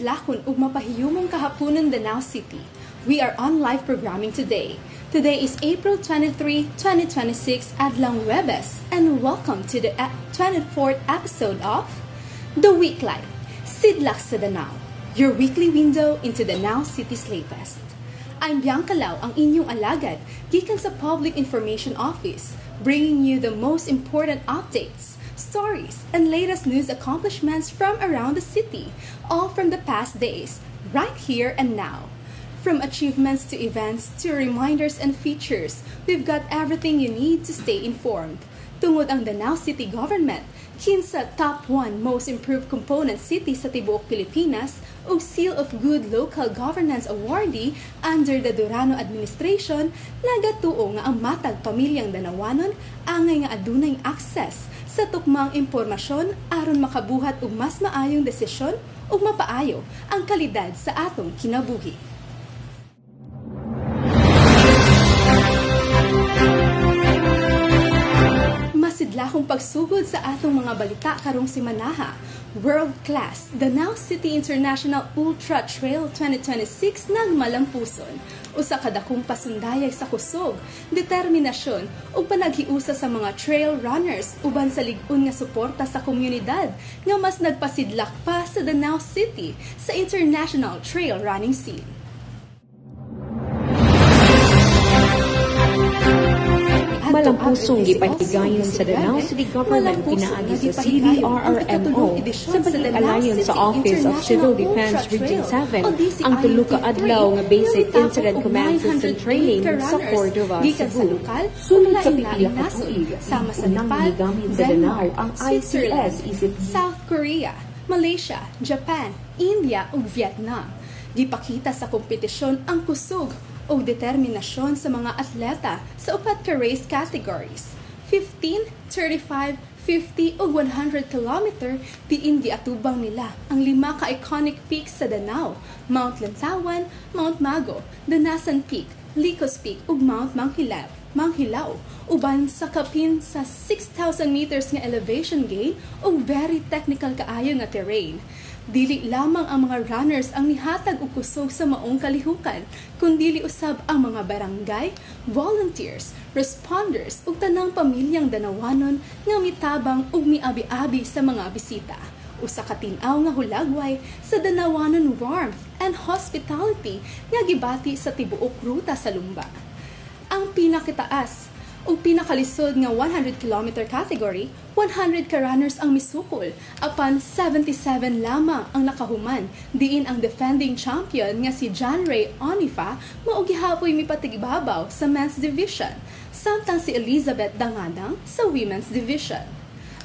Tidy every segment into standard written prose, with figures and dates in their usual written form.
masidlakon ug mapahiyumong kahaponon Danao City. We are on live programming today. Today is April 23, 2026 adlang Webes, and welcome to the 24th episode of The Weeklight, Sidlak sa Danao, your weekly window into Danao City's latest. I'm Bianca Lau, ang inyong alagad, gikan sa Public Information Office, bringing you the most important updates, stories, and latest news accomplishments from around the city, all from the past days, right here and now. From achievements to events to reminders and features, we've got everything you need to stay informed. Tungod ang Danao City Government, kinsa top 1 most improved component city sa tibuok Pilipinas ug Seal of Good Local Governance awardee under the Durano administration, nagatuo nga ang matag pamilyang Danawanon angay nga adunay access sa tukmang impormasyon aron makabuhat og mas maayong desisyon ug mapaayo ang kalidad sa atong kinabuhi. Masidlakong pagsugod sa atong mga balita karong simanaha. World Class Danao City International Ultra Trail 2026 nagmalampuson. Usa ka dakong pasundayag sa kusog, determinasyon ug panaghiusa sa mga trail runners uban sa lig-on nga suporta sa komunidad nga mas nagpasidlak pa sa Danao City sa international trail running scene. Malampusong gipahigayon sa Danao City Government pinaagi sa CDRRMO sa pag-alayon sa Office of Civil Defense Region 7 ang tulo ka adlaw nga Basic Incident Command System Training sa Cordova, Cebu. Sunod sa pipila ka tuig, sama sa unang Nepal, higamit sa Danao ang Switzerland, ICS isip South Korea, Malaysia, Japan, India ug Vietnam. Gipakita sa kompetisyon ang kusog o determinasyon sa mga atleta sa upat ka race categories, 15, 35, 50 o 100 kilometer, diin giatubang nila ang 5 ka iconic peaks sa Danao, Mount Lantawan, Mount Mago, Danasan Peak, Licos Peak ug Mount Manghilao, uban sa kapin sa 6,000 meters nga elevation gain ug very technical kaayo nga terrain. Dili lamang ang mga runners ang nihatag og kusog sa maong kalihukan, kundi usab ang mga barangay, volunteers, responders ug tanang pamilyang Danawanon nga mitabang ug miabi-abi sa mga bisita. Usa ka tin-aw nga hulagway sa Danawanon warmth and hospitality nga gibati sa tibuok ruta sa Lumba. Ang pinakitaas ug pinakalisod nga 100 km category, 100 ka runners ang misukol, apan 77 lamang ang nakahuman, diin ang defending champion nga si John Ray Onifa mao gihapoy mipatigibabaw sa men's division, samtang si Elizabeth Dangadang sa women's division.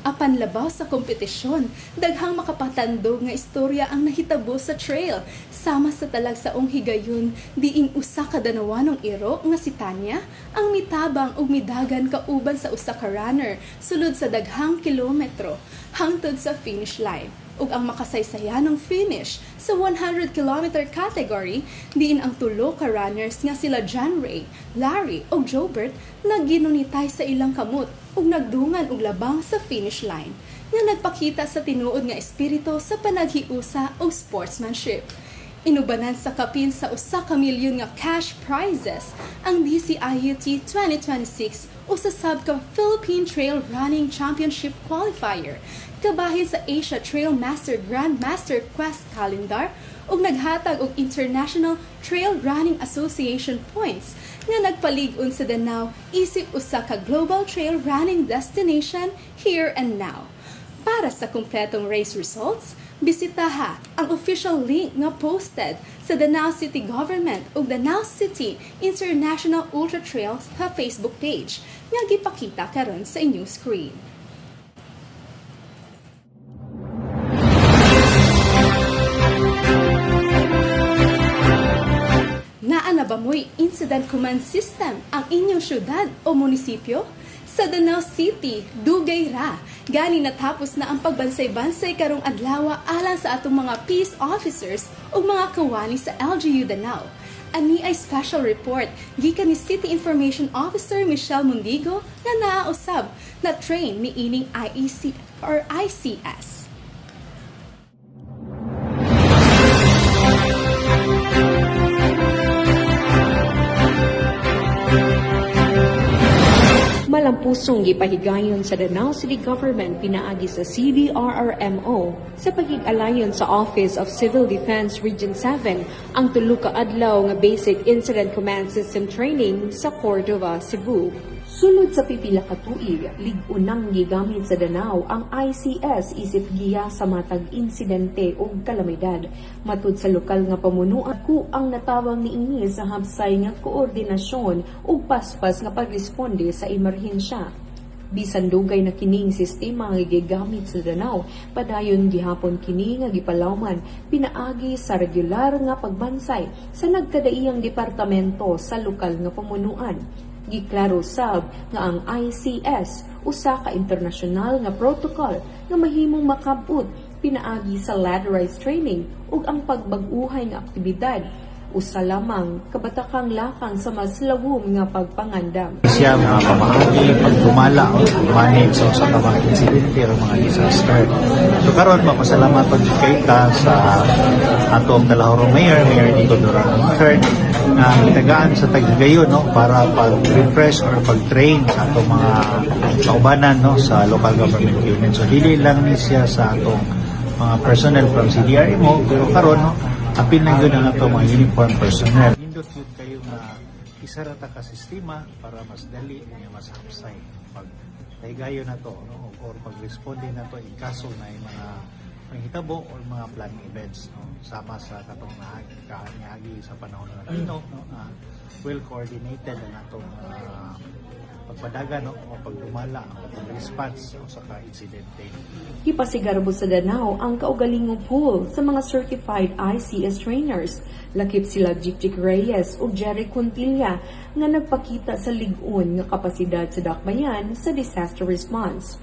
Apan labaw sa kompetisyon, daghang makapatandog nga istorya ang nahitabo sa trail, sama sa talagsaong higayon diin usa ka Danawanong iro nga si Tanya ang mitabang ug midagan kauban sa usa ka runner sulod sa daghang kilometro hangtod sa finish line. Ug ang makasaysayanong finish sa 100 km category, diin ang tulo ka runners nga sila John Ray, Larry ug Jobert nagginunitay sa ilang kamot ug nagdungan og labang sa finish line nga nagpakita sa tinuod nga espiritu sa panaghiusa ug sportsmanship. Inubanan sa kapin sa usa ka milyon nga cash prizes ang DCIUT 2026 usasab ka Philippine Trail Running Championship Qualifier kabahin sa Asia Trail Master Grandmaster Quest Calendar ug naghatag og International Trail Running Association points nga nagpalig-on sa Danao isip usa ka global trail running destination here and now. Para sa kumpletong race results, bisitaha ang official link nga posted sa Danao City Government ug Danao City International Ultra Trails sa Facebook page nga gipakita karon sa inyong screen. Naa na ba mo'y incident command system ang inyong syudad o munisipyo? Sa Danao City, dugay ra. Gani natapos na ang pagbansay-bansay karong adlaw alang sa atong mga peace officers o mga kawani sa LGU Danao. Ani ay special report gikan ni City Information Officer Michelle Mundigo na naausab na train ni ining IEC or ICS. pusong gipahigayon sa Danao City Government pinaagi sa CDRRMO sa pagig-alayon sa Office of Civil Defense Region 7 ang tulo ka adlaw nga Basic Incident Command System Training sa Cordova, Cebu. Sulod sa pipila ka tuig, lig-unang gigamit sa Danao ang ICS isip giya sa matag insidente o kalamidad. Matud sa lokal nga pamunuan ku ang natawag niini sa hapsay nga koordinasyon ug paspas nga pagresponde sa emerhensya. Bisan dugay na kining sistema nga gigamit sa Danao, padayon gihapon kini nga gipalawman pinaagi sa regular nga pagbansay sa nagkadaiyang departamento sa lokal nga pamunuan. Giklaro sab nga ang ICS usa ka internasyonal nga protocol nga mahimong makabut pinaagi sa ladderized training ug ang pagbag-uhay nga aktibidad usa lamang kabatakang lakang sa mas lawom nga pagpangandam. Siya mga pamahagi pagdumala o manage sa mga insidente o mga disaster. So karon mapasalamat pag kay ta sa atong Dalahorong Mayor Nico Duran III na gitagaan sa tagigayon no para pag-refresh or pag-train sa atong mga kaubanan no sa local government unit. So dili lang ni siya sa atong mga personnel from CDRMO pero karon no apil na yun ang itong mga uniform personnel. Indot yun kayo na isarata ka sistema para mas dali niya mas hapsay pag taygayo na to no? Or pag-responde na to in kaso na yung mga panghitabo or mga planning events no? Sama sa katong kaanyagi sa panahon na ito no? Well coordinated na itong pagpadaga no? O pagdumala o pag-response no? Sa ka-insidente. Ipasigarbo sa Danao ang kaugalingong pool sa mga certified ICS trainers. Lakip sila Jikjik Reyes o Jerry Contilla nga nagpakita sa lig-on nga kapasidad sa dakbayan sa disaster response.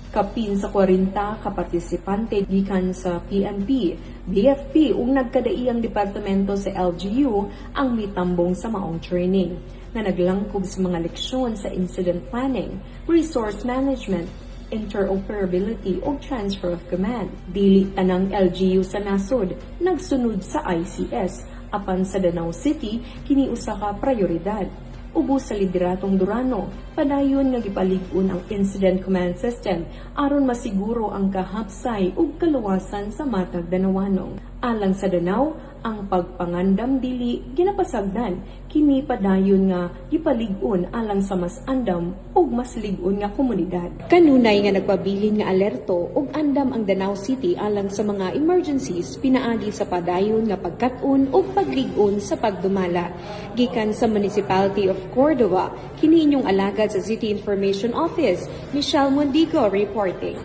Kapin sa 40 ka partisipante gikan sa PNP, BFP ug nagkadaiyang departamento sa LGU ang mitambong sa maong training na naglangkob sa mga leksyon sa incident planning, resource management, interoperability o transfer of command. Dili tanang LGU sa nasod nagsunod sa ICS apan sa Danao City kini usa ka prioridad. Ubos sa lideratong Durano, padayon nga gipalig-on ang Incident Command System aron masiguro ang kahapsay ug kaluwasan sa matag Danawanong. Alang sa Danao, ang pagpangandam dili ginapasagdan kini padayon nga gipalig-on alang sa mas andam ug mas lig-on nga komunidad. Kanunay nga nagpabilin nga alerto ug andam ang Danao City alang sa mga emergencies pinaagi sa padayon nga pagkat-on ug paglig-on sa pagdumala. Gikan sa Municipality of Cordova, kini inyong alagad sa City Information Office, Michelle Mondigo reporting.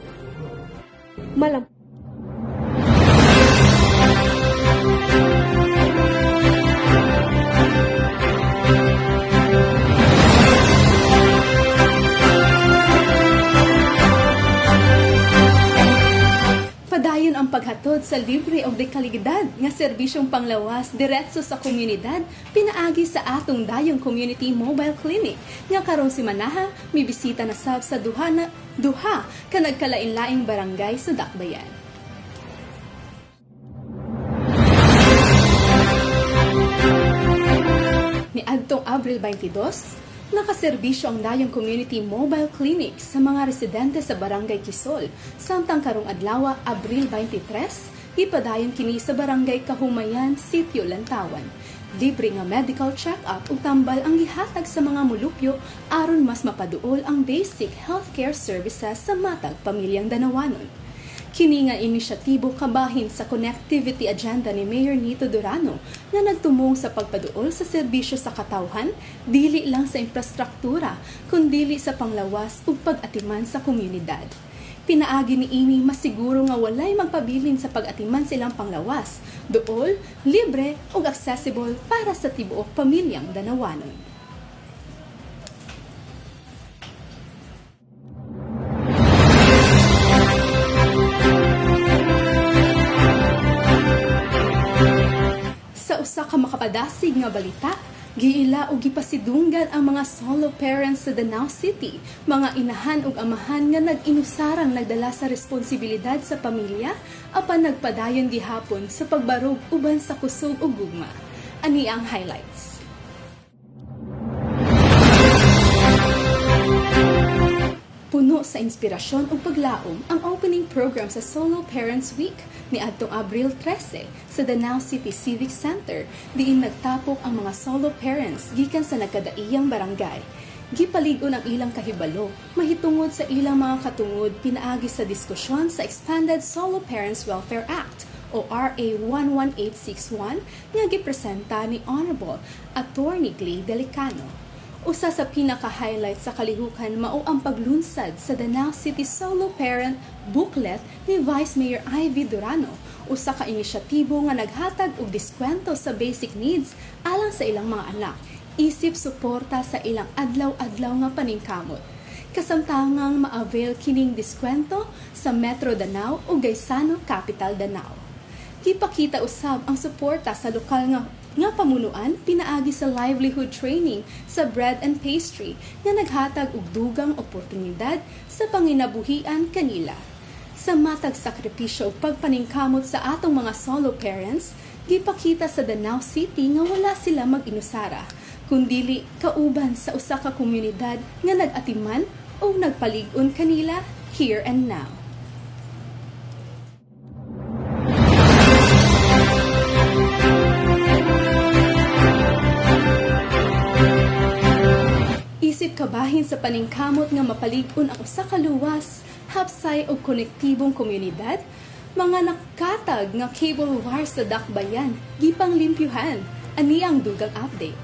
Padayon ang paghatod sa libre o dekalidad nga serbisyong panglawas diretso sa komunidad pinaagi sa atong dayong community mobile clinic nga karong simanaha may bisita na sab sa duha ka nagkalain-laing barangay sa Dakbayan. Niadtong Abril 22, nakaserbisyo ang dayong community mobile clinic sa mga residente sa Barangay Kisol. Samtang karong adlaw, Abril 23, ipadayon kini sa Barangay Kahumayan, Sitio Lantawan. Libre nga medical check-up ug tambal ang gihatag sa mga mulupyo aron mas mapaduol ang basic healthcare services sa matag pamilyang Danawanon. Kini nga inisyatibo kabahin sa connectivity agenda ni Mayor Nito Durano na nagtumong sa pagpaduol sa serbisyo sa katawhan, dili lang sa infrastruktura, kundi sa panglawas ug pag-atiman sa komunidad. Pinaagi ni ini masiguro nga walay magpabilin sa pag-atiman silang panglawas, duol, libre ug accessible para sa tibuok pamilyang Danawanon. Usa ka makapadasig nga balita, giila o gipasidunggan ang mga solo parents sa Danao City, mga inahan ug amahan nga nag-inusarang nagdala sa responsibilidad sa pamilya apan nagpadayon gihapon sa pagbarog uban sa kusog ug gugma. Ani ang highlights. Puno sa inspirasyon o paglaom ang opening program sa Solo Parents Week ni adtong Abril 13 sa Danao City Civic Center diin nagtapok ang mga solo parents gikan sa nagkadaiyang barangay. Gipaligon ang ilang kahibalo, mahitungod sa ilang mga katungod pinaagi sa diskusyon sa Expanded Solo Parents Welfare Act o RA 11861 nga gipresenta ni Honorable Attorney Clay Delicano. Usa sa pinaka-highlight sa kalihukan mao ang paglunsad sa Danao City Solo Parent Booklet ni Vice Mayor Ivy Durano, usa ka inisyatibo nga naghatag og diskwento sa basic needs alang sa ilang mga anak, isip suporta sa ilang adlaw-adlaw nga paningkamot. Kasamtangang ma-avail kining diskwento sa Metro Danao ug Gaisano Capital Danao. Gipakita usab ang suporta sa lokal nga pamunuan pinaagi sa livelihood training sa bread and pastry nga naghatag og dugang oportunidad sa panginabuhian kanila. Sa matag sakripisyo ug pagpaningkamot sa atong mga solo parents, gipakita sa Danao City nga wala sila mag-inusara, kundili kauban sa usa ka komunidad nga nag-atiman o nagpalig-on kanila here and now. Isip kabahin sa paningkamot nga mapalig-on ang usa ka luwas, hapsay o konektibong komunidad, mga nakatag nga cable wire sa dakbayan, gipang limpyuhan, ani ang dugang update.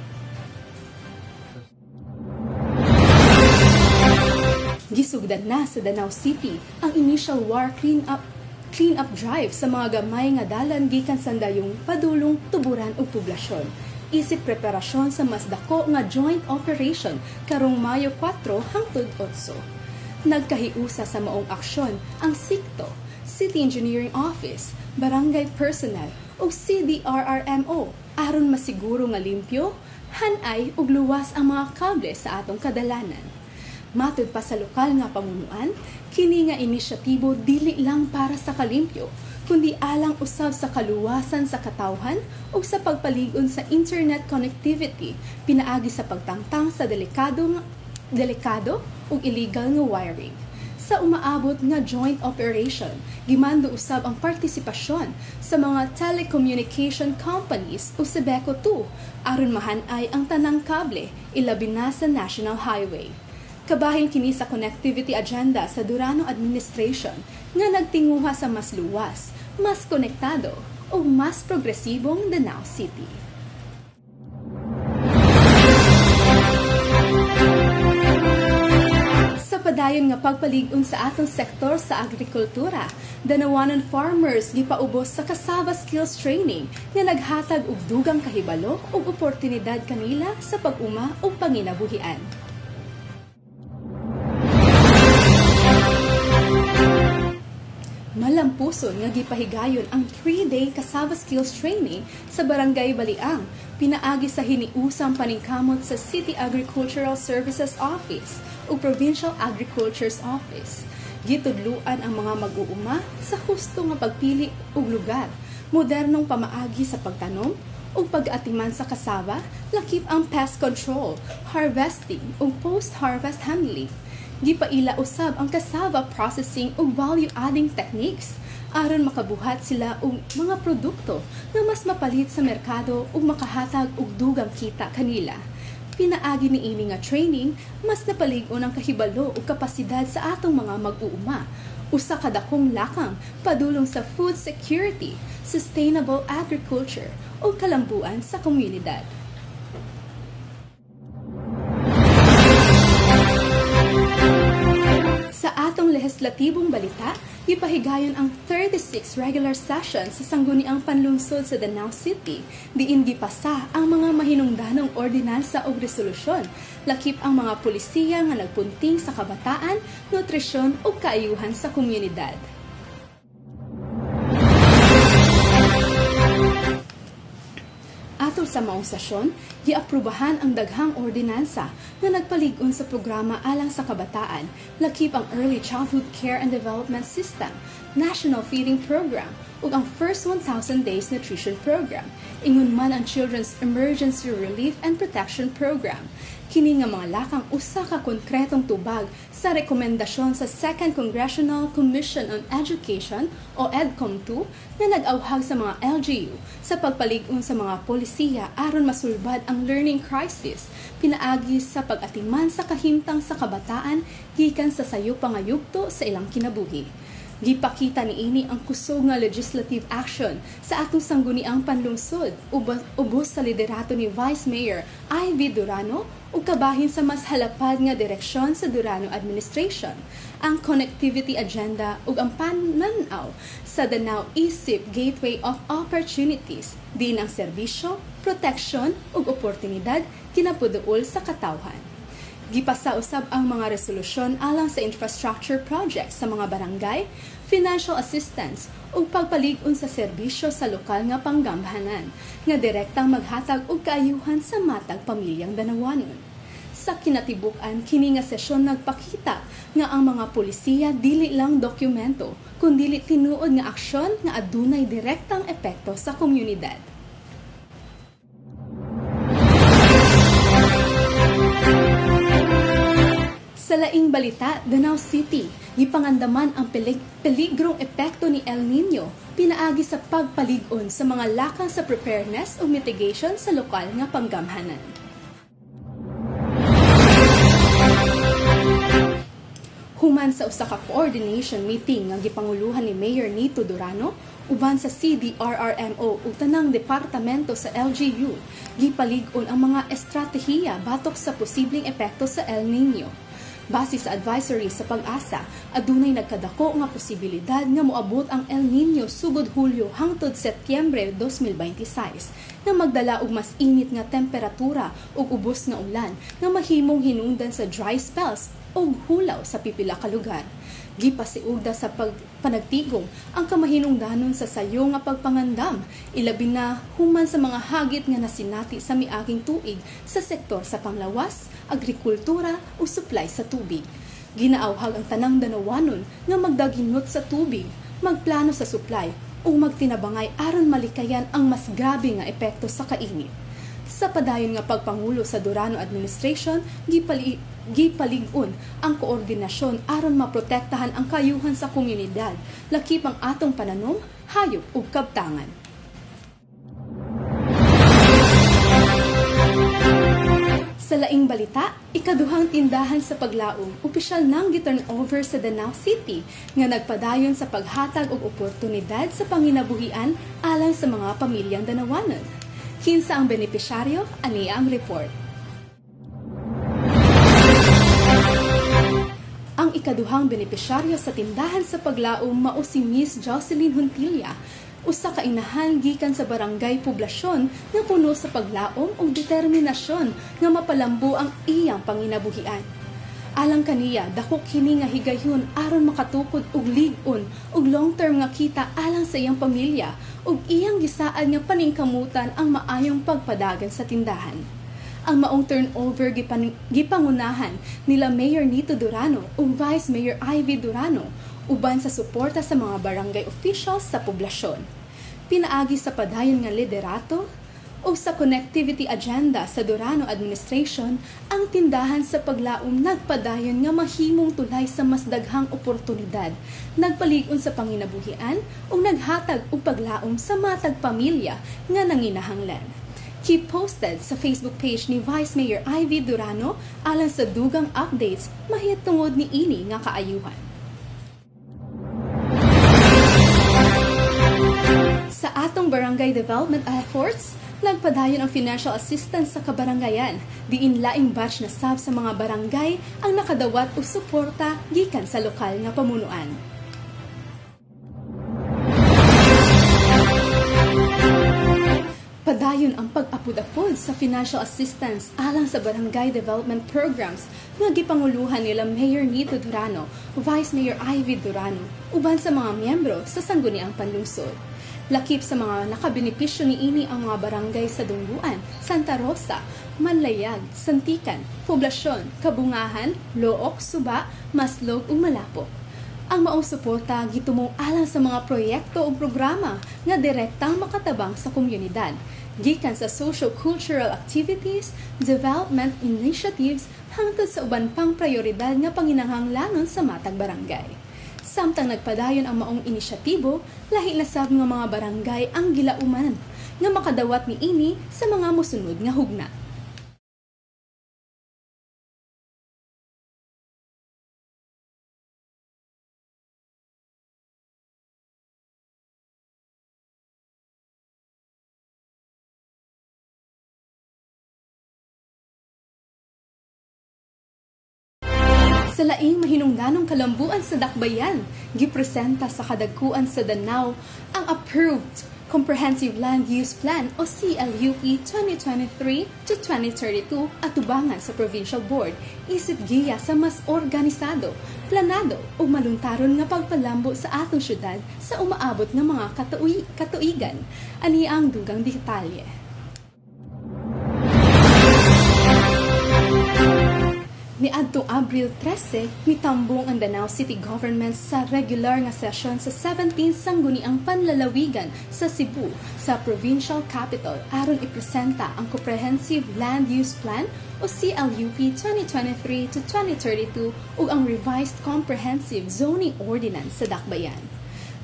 Gisugdan na sa Danao City ang initial wire clean-up drive sa mga gamay nga dalan gikan sa dayong padulong tuburan ug poblasyon. Isip preparasyon sa mas dako nga joint operation karong Mayo 4 hangtod 8. Nagkahiusa sa maong aksyon ang SICTO, City Engineering Office, Barangay Personnel ug CDRRMO aron masiguro nga limpyo, hanay ug luwas ang mga kable sa atong kadalanan. Matud pa sa lokal nga pamunuan, kini nga inisyatibo dili lang para sa kalimpyo, kundi alang usab sa kaluwasan sa katawhan ug sa pagpalig-on sa internet connectivity pinaagi sa pagtangtang sa delikado ug illegal nga wiring. Sa umaabot nga joint operation, gimando usab ang partisipasyon sa mga telecommunication companies o sa Beco 2 aron mahanay ang tanang kable ilabi na sa National Highway. Kabahin kini sa connectivity agenda sa Durano Administration nga nagtinguha sa mas luwas, mas konektado o mas progresibong Danao City. Sa padayon nga pagpalig-on sa atong sektor sa agrikultura, Danawanon farmers gipaubos sa cassava skills training nga naghatag og dugang kahibalo ug oportunidad kanila sa pag-uma ug panginabuhian. Malampuson nga gipahigayon ang 3-day cassava skills training sa Barangay Baliang, pinaagi sa hiniusang paningkamot sa City Agricultural Services Office o Provincial Agriculture's Office. Gitudluan ang mga mag-uuma sa husto nga pagpili og lugar, modernong pamaagi sa pagtanom ug pag-atiman sa cassava, lakip ang pest control, harvesting ug post-harvest handling. Gipaila usab ang cassava processing ug value-adding techniques aron makabuhat sila og mga produkto nga mas mapalit sa merkado ug makahatag og dugang kita kanila. Pinaagi niini nga training, mas napalig-on ang kahibalo ug kapasidad sa atong mga mag-uuma. Usa ka dakong lakang padulong sa food security, sustainable agriculture ug kalambuan sa komunidad. Sa atong lehislatibong balita, gipahigayon ang 36 regular sessions sa sangguniang panlungsod sa Danao City, diin gipasa ang mga mahinungdanong ordinansa o resolusyon, lakip ang mga pulisiya nga nagpunting sa kabataan, nutrisyon o kaayuhan sa komunidad. Atol sa maong sesyon, giaprubahan ang daghang ordinansa na nagpalig-on sa programa alang sa kabataan, lakip ang Early Childhood Care and Development System, National Feeding Program ug ang first 1,000 days nutrition program. Ingon man ang Children's Emergency Relief and Protection Program. Kini nga mga lakang usa ka konkretong tubag sa rekomendasyon sa Second Congressional Commission on Education o EDCOM2 na nag-awhag sa mga LGU sa pagpalig-on sa mga polisiya aron masulbad ang learning crisis, pinaagi sa pag-atiman sa kahimtang sa kabataan gikan sa sayo pangayugto sa ilang kinabuhi. Gipakita niini ang kusog nga legislative action sa atong sangguniang panlungsod ubos sa liderato ni Vice Mayor Ivy Durano ug kabahin sa mas halapad nga direksyon sa Durano administration, ang connectivity agenda ug ang pananaw sa Danao Isip Gateway of Opportunities, din ang serbisyo, proteksyon ug oportunidad kinapuduol sa katawhan. Gipasausab ang mga resolusyon alang sa infrastructure projects sa mga barangay, financial assistance ug pagpalig-on sa serbisyo sa lokal nga panggamhanan nga direktang maghatag og kaayuhan sa matag pamilyang Danawanon. Sa kinatibuk-an kini nga sesyon nagpakita nga ang mga polisiya dili lang dokumento kundi tinuod nga aksyon nga adunay direktang epekto sa komunidad. Sa laing balita, Danao City, gipangandaman ang peligrong epekto ni El Nino, pinaagi sa pagpalig-on sa mga lakang sa preparedness o mitigation sa lokal nga panggamhanan. Human sa usa ka coordination meeting nga gipanguluhan ni Mayor Nito Durano uban sa CDRRMO ug tanang departamento sa LGU, gipalig-on ang mga estratehiya batok sa posibleng epekto sa El Nino. Base sa advisory sa Pag-asa, adunay nagkadako nga posibilidad nga moabot ang El Nino sugod Hulyo hangtod Setyembre 2026 nga magdala og mas init nga temperatura ug ubos nga ulan nga mahimong hinungdan sa dry spells ug hulaw sa pipila ka lugar. Gipasiugda sa panagtigom ang kamahinungdanon sa sayo nga pagpangandam, ilabi na human sa mga hagit nga nasinati sa miaging tuig sa sektor sa panglawas, agrikultura o supply sa tubig. Ginaawhag ang tanang Danawanon nga magdaginot sa tubig, magplano sa supply o magtinabangay aron malikayan ang mas grabe nga epekto sa kainit. Sa padayon nga pagpangulo sa Durano administration, gipalig-on ang koordinasyon aron maprotektahan ang kayuhan sa komunidad, lakip ang atong pananom, hayop ug kabtangan. Sa laing balita, ikaduhang tindahan sa Paglaom, opisyal nang giturn over sa Danao City nga nagpadayon sa paghatag og oportunidad sa panginabuhian alang sa mga pamilyang Danawanon. Kinsa ang benepisyaryo, aniya ang report. Ang ikaduhang benepisyaryo sa tindahan sa Paglaom mao si Miss Jocelyn Huntilla, usa ka inahan gikan sa barangay poblasyon nga puno sa paglaom ug determinasyon nga mapalambo ang iyang panginabuhian. Alang kaniya, dako kini nga higayon aron makatukod og lig-on ug long-term nga kita alang sa iyang pamilya ug iyang gisaad nga paningkamutan ang maayong pagpadagan sa tindahan. Ang maong turnover gipangunahan nila Mayor Nito Durano ug Vice Mayor Ivy Durano uban sa suporta sa mga barangay officials sa poblasyon. Pinaagi sa padayon nga liderato o sa connectivity agenda sa Durano administration, ang tindahan sa Paglaom nagpadayon nga mahimong tulay sa mas daghang oportunidad, nagpalig-on sa panginabuhian o naghatag og paglaom sa matag pamilya nga nanginahanglan. Keep posted sa Facebook page ni Vice Mayor Ivy Durano alang sa dugang updates mahit tungod ni ini nga kaayuhan. Sa atong barangay development efforts, nagpadayon ang financial assistance sa kabarangayan, diin laing batch na sab sa mga barangay ang nakadawat og suporta gikan sa lokal nga pamunuan. Padayon ang pag-apod-apod sa financial assistance alang sa barangay development programs nga gipanguluhan nila Mayor Nito Durano, Vice Mayor Ivy Durano, uban sa mga miyembro sa sangguniang panlungsod. Lakip sa mga nakabenepisyo niini ang mga barangay sa Dungguan, Santa Rosa, Manlayag, Santikan, Poblasyon, Kabungahan, Look, Suba, Maslog ug Malapok. Ang maong suporta gitumong alang sa mga proyekto o programa nga direktang makatabang sa komunidad, gikan sa socio-cultural activities, development initiatives, hangtod sa uban pang prioridad nga panginahanglanon sa matag barangay. Samtang nagpadayon ang maong inisyatibo, lahi na sab nga mga barangay ang gilauman nga makadawat ni ini sa mga mosunod nga hugna. Sa laing mahinungdanong kalambuan sa dakbayan, gipresenta sa kadagkuan sa Danao ang approved Comprehensive Land Use Plan o CLUP 2023 to 2032 atubangan sa Provincial Board isip giya sa mas organisado, planado o maluntaron nga pagpalambo sa atong syudad sa umaabot nga mga katuigan. Ani ang dugang detalye. Niadtong Abril 13, mitambong ang Danao City Government sa regular nga session sa 17 sangguniang panlalawigan sa Cebu sa provincial capital aron ipresenta ang Comprehensive Land Use Plan o CLUP 2023 to 2032 ug ang revised Comprehensive Zoning Ordinance sa Dakbayan.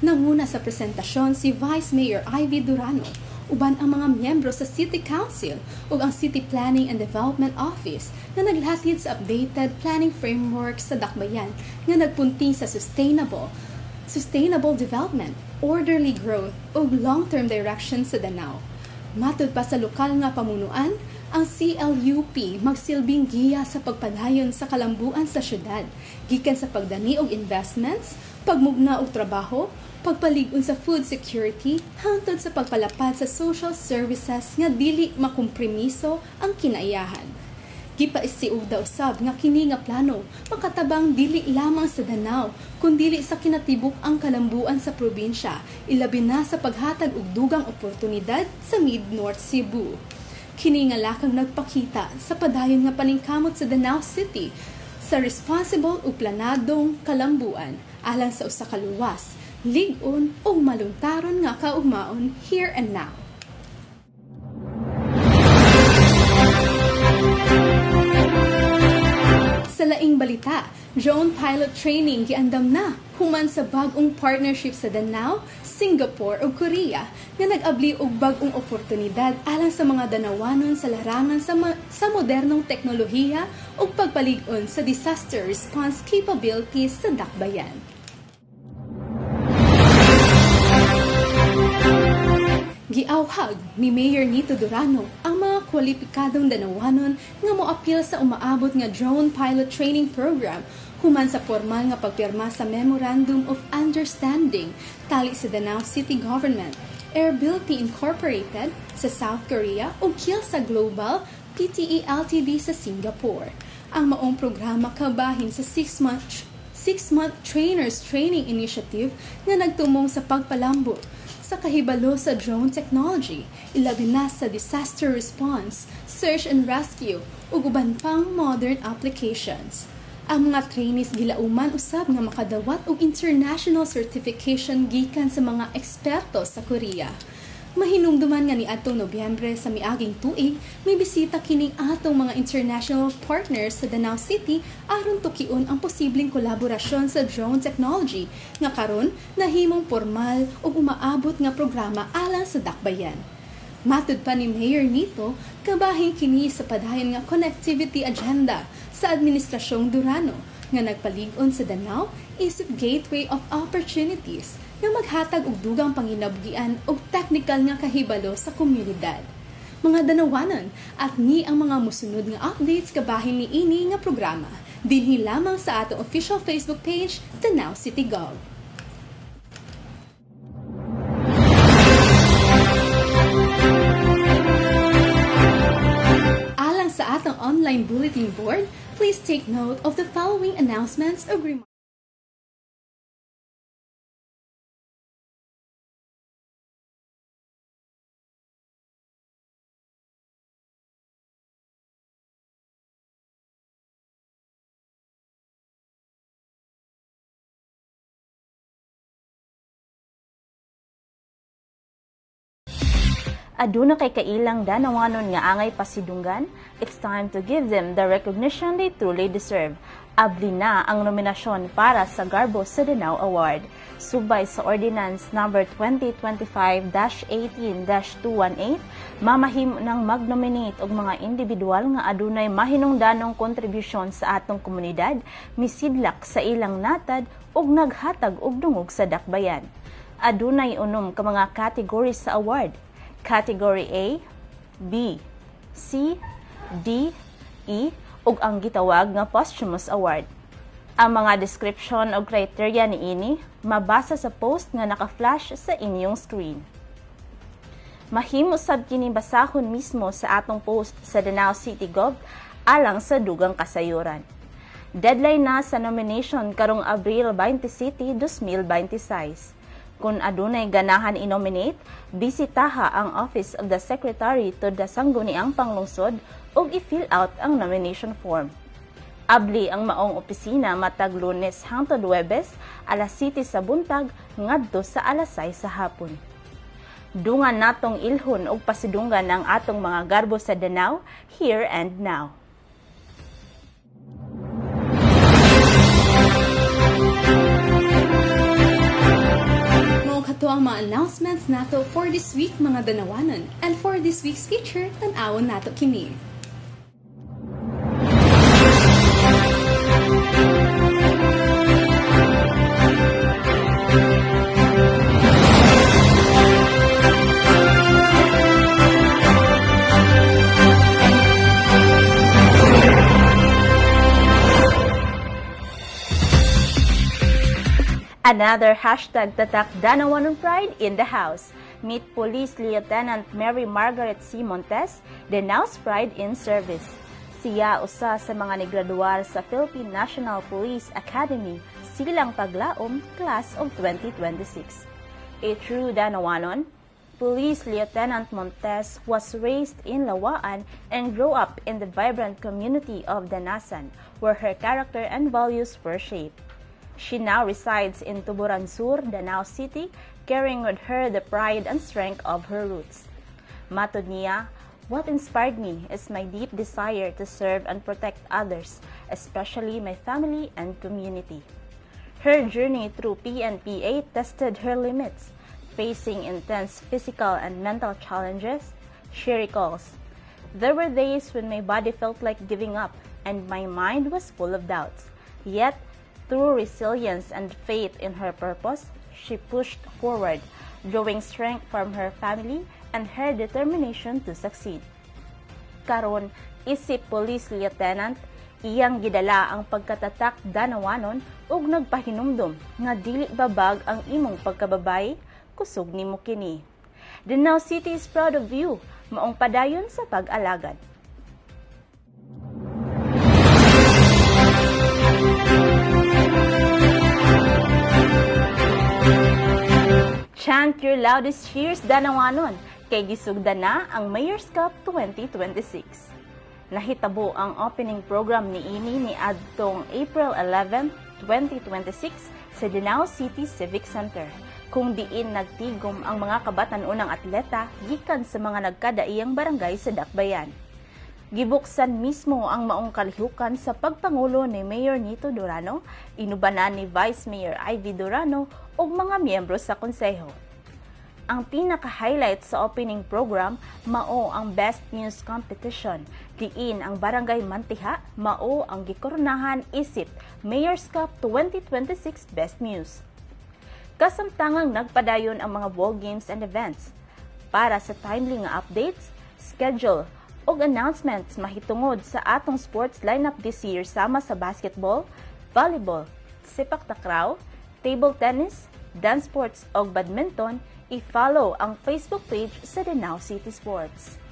Nanguna sa presentasyon si Vice Mayor Ivy Durano, uban ang mga miyembro sa City Council ug ang City Planning and Development Office na naghatid sa updated planning framework sa Dakbayan nga nagpunting sa sustainable development, orderly growth ug long-term direction sa Danao. Matud pa sa lokal nga pamunuan, ang CLUP magsilbing giya sa pagpadayon sa kalambuan sa syudad, gikan sa pagdani og investments, pagmugna og trabaho, pagpalig-on sa food security, hangtod sa pagpalapad sa social services nga dili makompromiso ang kinaiyahan. Gipaisiug daw sab nga kini nga plano makatabang dili lamang sa Danao kundi sa kinatibuk ang kalambuan sa probinsya, ilabi na sa paghatag og dugang oportunidad sa Mid-North Cebu. Kini nga lakang nagpakita sa padayon nga paningkamot sa Danao City sa responsible ug planadong kalambuan alang sa usa ka luwas, lig-on ug maluntaron nga kaugmaon here and now. Sa laing balita, drone pilot training giandam na human sa bag-ong partnership sa Danao, Singapore ug Korea nga nag-abli og bag-ong oportunidad alang sa mga Danawanon sa larangan sa modernong teknolohiya ug pagpalig-on sa disaster response capabilities sa Dakbayan. Giawhag ni Mayor Nito Durano ang mga kwalipikadong Danawanon nga moapil sa umaabot nga drone pilot training program human sa formal nga pagpirma sa Memorandum of Understanding tali sa Danao City Government, Airbility Incorporated sa South Korea ug Kilsa Global PTE Ltd sa Singapore. Ang maong programa kabahin sa 6-month trainers training initiative nga nagtumong sa pagpalambo sa kahibalo sa drone technology, ilabi na sa disaster response, search and rescue, ug uban pang modern applications. Ang mga trainees gilauman usab nga makadawat og international certification gikan sa mga eksperto sa Korea. Mahinumduman nga ni atong Nobyembre sa miaging tuig, may bisita kining atong mga international partners sa Danao City aron tukion ang posibleng kolaborasyon sa drone technology nga karon nahimong formal ug umaabot nga programa alang sa Dakbayan. Matud pa ni Mayor Nito, kabahin kini sa padayon nga connectivity agenda sa Administrasyong Durano nga nagpalig-on sa Danao isip gateway of opportunities nga maghatag og dugang panginabgian og technical nga kahibalo sa komunidad. Mga Danawanon, at ni ang mga musunod nga updates kabahin ni ini nga programa. Dinhi lamang sa atong official Facebook page, Danao City Gov. Alang sa atong online bulletin board, please take note of the following announcements or remarks. Aduna kay kailang danawanon nga angay pasidunggan, it's time to give them the recognition they truly deserve. Abli na ang nominasyon para sa Garbo sa Danao Award. Subay sa Ordinance No. 2025-18-218, mamahim nang mag-nominate og mga individual nga adunay mahinungdanong kontribusyon sa atong komunidad, misidlak sa ilang natad ug naghatag og dungog sa dakbayan. Adunay unom ka mga categories sa award. Category A, B, C, D, E, ug ang gitawag nga posthumous award. Ang mga description o criteria niini mabasa sa post nga naka-flash sa inyong screen. Mahimo sab kini basahon mismo sa atong post sa Danao City Gov alang sa dugang kasayuran. Deadline na sa nomination karong Abril 27, 2026. Kung adunay ganahan i-nominate, bisitaha ang Office of the Secretary to the Sangguniang Panglungsod ug i-fill out ang nomination form. Abli ang maong opisina matag Lunes hangtod Huwebes, alas 7 sa buntag ngadto sa alas 6 sa hapon. Dungan natong ilhon og pasidunggan ang atong mga garbo sa Danao, here and now. Ito ang mga announcements nato for this week mga Danawanon. And for this week's feature, tan-awon nato kini. Another hashtag tatak Danawanon Pride in the house. Meet Police Lieutenant Mary Margaret C. Montes, Danao's Pride in Service. Siya usa sa mga nigraduar sa Philippine National Police Academy, silang paglaom, Class of 2026. A true Danawanon, Police Lieutenant Montes was raised in Lawaan and grew up in the vibrant community of Danasan, where her character and values were shaped. She now resides in Tuburan Sur, Danao City, carrying with her the pride and strength of her roots. Matod niya, what inspired me is my deep desire to serve and protect others, especially my family and community. Her journey through PNPA tested her limits, facing intense physical and mental challenges. She recalls, "There were days when my body felt like giving up and my mind was full of doubts. Yet, through resilience and faith in her purpose, she pushed forward, drawing strength from her family and her determination to succeed." Karon, isip Police Lieutenant, iyang gidala ang pagkatatak Danawanon ug nagpahinumdom nga dili babag ang imong pagkababay, kusog nimo kini. Danao City is proud of you, maong padayon sa pag-alagad. Chant your loudest cheers, Danawanon, kay gisugdan na ang Mayor's Cup 2026. Nahitabo ang opening program niini ni adtong April 11, 2026 sa Danao City Civic Center, kung diin nagtigom ang mga kabatan-unang atleta gikan sa mga nagkadaiyang barangay sa Dakbayan. Gibuksan mismo ang maong kalihukan sa pagpangulo ni Mayor Nito Durano, inubanan ni Vice Mayor Ivy Durano ug mga miyembro sa konseho. Ang pinaka-highlight sa opening program mao ang Best News Competition. Diin ang Barangay Mantiha mao ang gikoronahan isip Mayor's Cup 2026 Best News. Kasamtangang nagpadayon ang mga ball games and events. Para sa timely nga updates, schedule ug announcements mahitungod sa atong sports lineup this year sama sa basketball, volleyball, sepak takraw, table tennis, dance sports ug badminton, i-follow ang Facebook page sa Danao City Sports.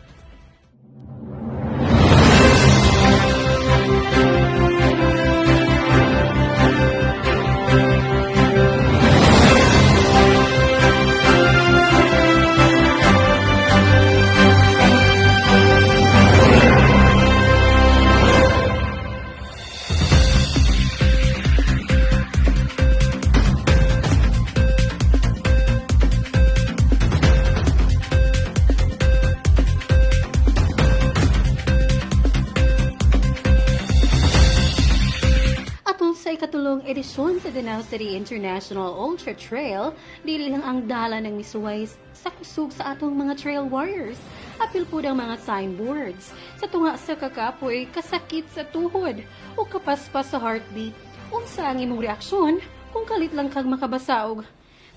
Ayon sa Danao City International Ultra Trail, dili lang ang dala ng misuways sa kusog sa atong mga trail warriors. Apil po ang mga signboards sa tunga sa kakapoy, kasakit sa tuhod o kapaspas sa heartbeat. Unsa ang imong reaksyon kung kalit lang kag makabasaog?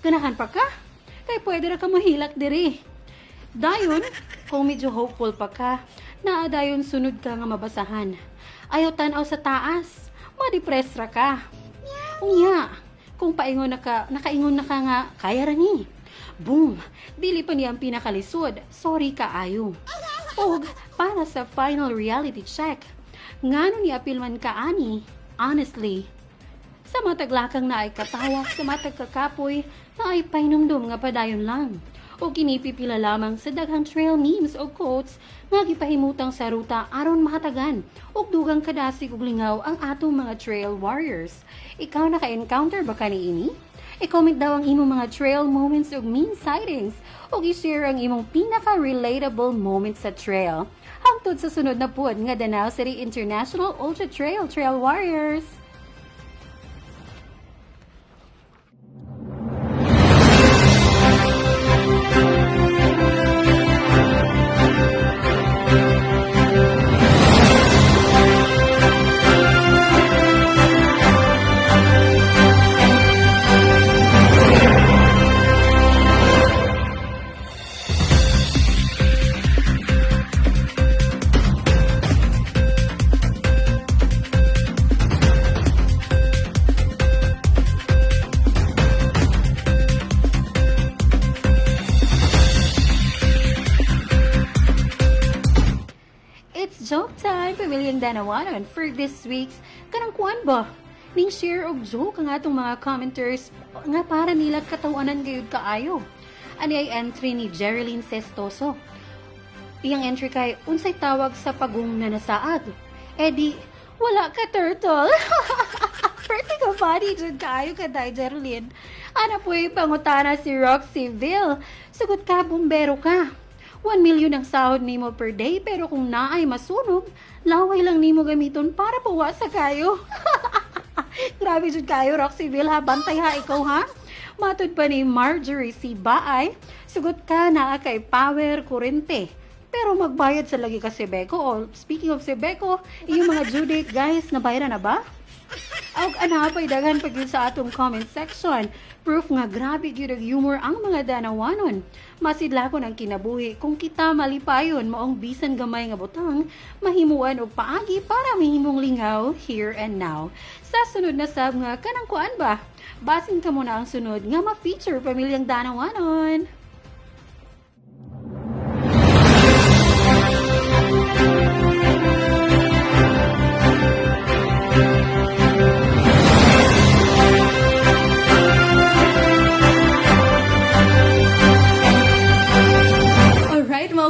Ganahan pa ka? Kay pwede ra ka mahilak diri. Dayon, kung medyo hopeful pa ka, naadayon sunod ka nga mabasahan. Ayaw tanaw sa taas, ma-depress ra ka. Unya, kung nakaingon na ka nga, kaya ra ni. Boom! Dili pa niya ang pinakalisod. Sorry ka ayo. Og, para sa final reality check, ngano ni apilman ka ani? Honestly, sa mataglakang na ay katawa, sa matagkakapoy na ay painumdum nga padayon lang. O kinipipila lamang sa daghang trail memes o quotes nga gipahimutang sa ruta aron mahatagan og dugang kadasig og lingaw ang atong mga trail warriors. Ikaw naka-encounter ba kaniini? I-comment daw ang imong mga trail moments ug meme sightings ug i-share ang imong pinaka-relatable moments sa trail. Hangtod sa sunod na pod nga Danao City International Ultra Trail Warriors. Joke time, Pamilyang Danawanon, for this week's kanang kuan ba? Ning share og joke ang atong mga commenters nga para nila katawanan gayud kaayo. Ani ay entry ni Jerilyn Sestoso. Iyang entry kay unsay tawag sa pagong na nasaad. Di, wala ka turtle. Pretty ka funny dyan kaayo ka day, Jerilyn. Ana po'y pangutana si Roxyville. Sugot ka, bumbero ka. 1 million ang sahod nimo per day, pero kung naay masunog, laway lang nimo gamiton para puwasa kayo. Grabe jud kayo, Roxyville ha, bantay ha ikaw ha. Matod pa ni Marjorie C. Baay, sugot ka na kay power kurente. Pero magbayad sa lagi ka Sebeco. O speaking of Sebeco, yung mga due date guys, nabayaran na ba? Og anapay daghan pag sa atong comment section. Proof nga grabe gyud og humor ang mga Danawanon. Masidlakon ang kinabuhi kung kita malipayon maong bisan gamay nga butang, mahimuan og paagi para mahimong lingaw here and now. Sa sunod na sab nga kanang kuan ba? Basin ka muna ang sunod nga ma-feature Pamilyang Danawanon.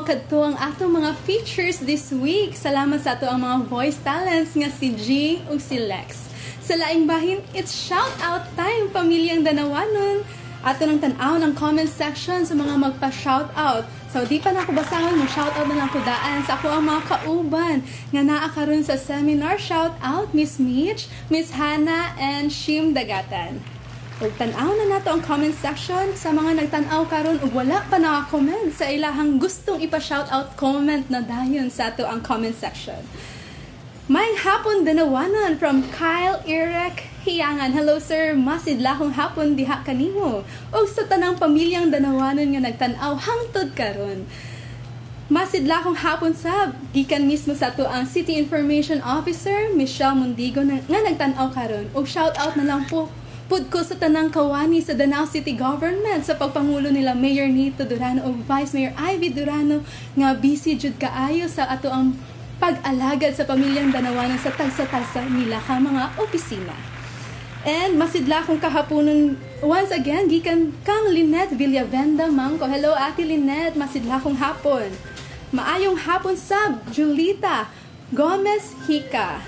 Kadto ang atong mga features this week. Salamat sa ato ang mga voice talents nga si G ug si Lex. Sa laing bahin, it's shout out time, Pamilyang Danawanon. Ato nang tan-aw ng comment section sa mga magpa-shout out. So di pa na ako basahan, mag-shout out na lang ko daan sa ako ang mga kauban nga naa karon sa seminar. Shout out Miss Mitch, Miss Hannah, and Shim Dagatan. Ug tan-aw na nato ang comment section sa mga nagtan-aw karon ug wala pa naka-comment sa ilahang gustong ipa-shoutout, comment na dayon sa ato ang comment section. May hapon Danawanon from Kyle Irek Hiyangan. Hello sir, masidlahong hapon diha kanimo. Ug sa tanang pamilyang Danawanon nga nagtan-aw hangtod karon. Masidlahong hapon sab gikan mismo sa ato ang City Information Officer Michelle Mundigo nga nagtan-aw karon. Ug shoutout na lang po pud ko sa tanang kawani sa Danao City Government sa pagpangulo nila Mayor Nito Durano o Vice Mayor Ivy Durano nga busy jud kaayo sa ato ang pag-alagad sa Pamilyang Danawanon sa tagsa-tagsa nila ka mga opisina. And masidla kong kahaponon once again gikan kang Lynette Villavenda Mangko. Hello Ate Lynette, masidla kong hapon. Maayong hapon sab Julita Gomez Hika.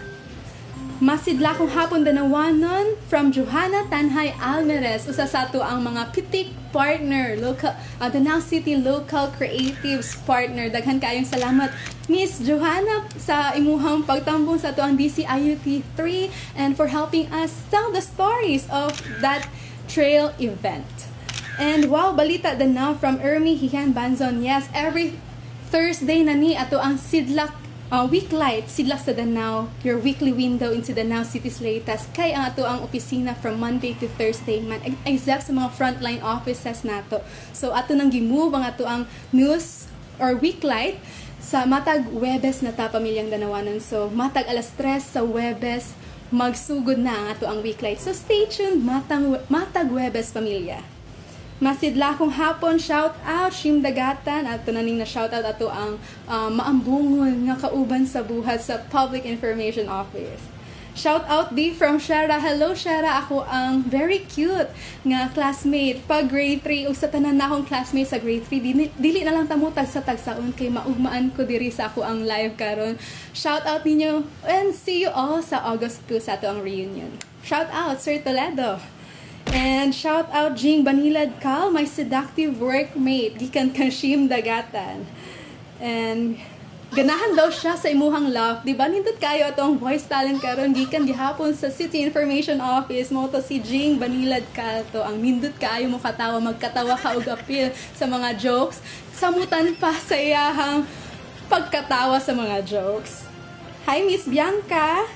Masidla kong hapon danawanon from Johanna Tanhay Almeres. Usa sa ato ang mga pitik partner, local, Danao City Local Creatives Partner. Daghan kayong salamat, Miss Johanna, sa imuhang pagtambong sa ato ang DCIUT 3 and for helping us tell the stories of that trail event. And wow, balita Danao from Ermi Hihan Banzon. Yes, every Thursday na ni ato ang Sidlak Weeklight, Sidlak sa Danao, your weekly window into Danao City's latest. Kay ang ato ang opisina from Monday to Thursday man, except sa mga frontline offices nato. So ato nang gimove ang ato ang news or Weeklight sa matag Webes na ta pamilyang Danawanon. So matag alas 3 sa Webes magsugod na ang ato ang Weeklight. So stay tuned, matag Webes pamilya. Masidla kong hapon, shout out Shim Dagatan, ato naning na shout out ato ang maambungon nga kauban sa buhat sa Public Information Office. Shout out di from Shara. Hello Shara, ako ang very cute nga classmate pag grade 3 ug sa tanan na akong classmate sa grade 3 dili na lang tamo sa tagsaon kay maugmaan ko diri sa ako ang live karon. Shout out ninyo and see you all sa August 2 sa ato ang reunion. Shout out Sir Toledo. And shout out Jing Banilad Cal, my seductive workmate, gikan kang Shim Dagatan. And ganahan daw siya sa imuhang love. Diba? Nindot kayo atong voice talent karon gikan gihapon sa City Information Office mo to si Jing Banilad Cal to. Ang nindot kayo mo katawa, magkatawa ka og apil sa mga jokes. Samutan pa sa iyahang pagkatawa sa mga jokes. Hi Miss Bianca!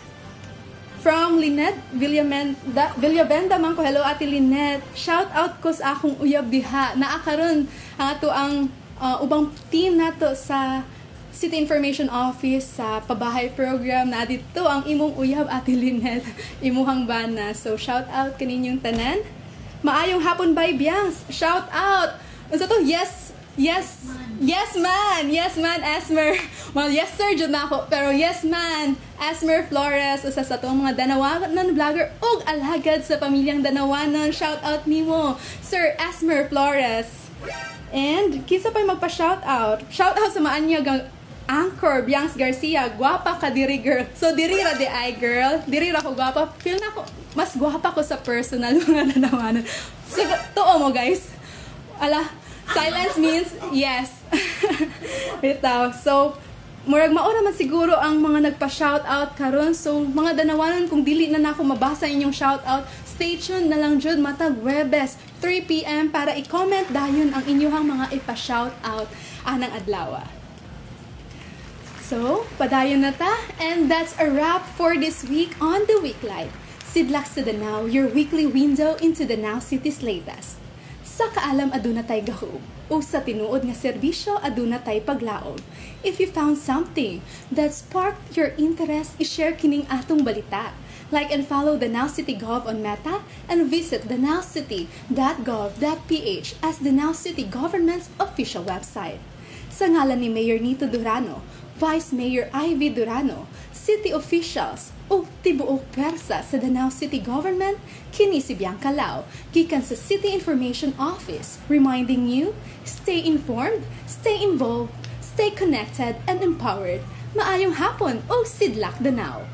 From Lynette Villavenda man ko. Hello Ate Lynette. Shout out ko sa akong uyab diha. Naakaron ang ato ang ubang team nato sa City Information Office sa pabahay program na dito ang imong uyab Ate Lynette. Imuhang bana. So shout out kaninyong tanan. Maayong hapon bay Biangs. Shout out. Unsa to? Yes man, Esmer. Well, yes sir, jud na ako. Pero yes man, Esmer Flores, usa sa itong mga Danawanon vlogger ug alhagad sa pamilyang Danawanon. Shout out nimo, Sir Esmer Flores. And kinsa pa'y magpa-shout out? Shout out sa maanyag Anchor Biangs Garcia. Gwapa ka diri girl. So diri ra di ay girl. Diri ra ko gwapa. Feel na ko mas gwapa ko sa personal mga Danawanon. So tuo mo guys. Ala, silence means yes. Bitaw. So, murag mao naman siguro ang mga nagpa-shoutout karon. So, mga Danawanon, kung dili na nako mabasa inyong shoutout, stay tuned na lang jud matag Webes 3 PM para i-comment dayon ang inyong mga ipa-shoutout anang adlaw. So, padayon na ta, and that's a wrap for this week on The Weeklight. Sidlak sa Danao, your weekly window into Danao City's latest. Sa kaalam aduna tay gahom, o sa tinuod nga serbisyo aduna tay paglaom. If you found something that sparked your interest, i-share kining atong balita. Like and follow Danao City Gov on Meta and visit danaocity.gov.ph as Danao City Government's official website. Sa ngalan ni Mayor Nito Durano, Vice Mayor Ivy Durano, city officials, o tibuok pwersa sa Danao City Government, kini si Bianca Lau, gikan sa City Information Office, reminding you, stay informed, stay involved, stay connected and empowered. Maayong hapon o Sidlak Danao!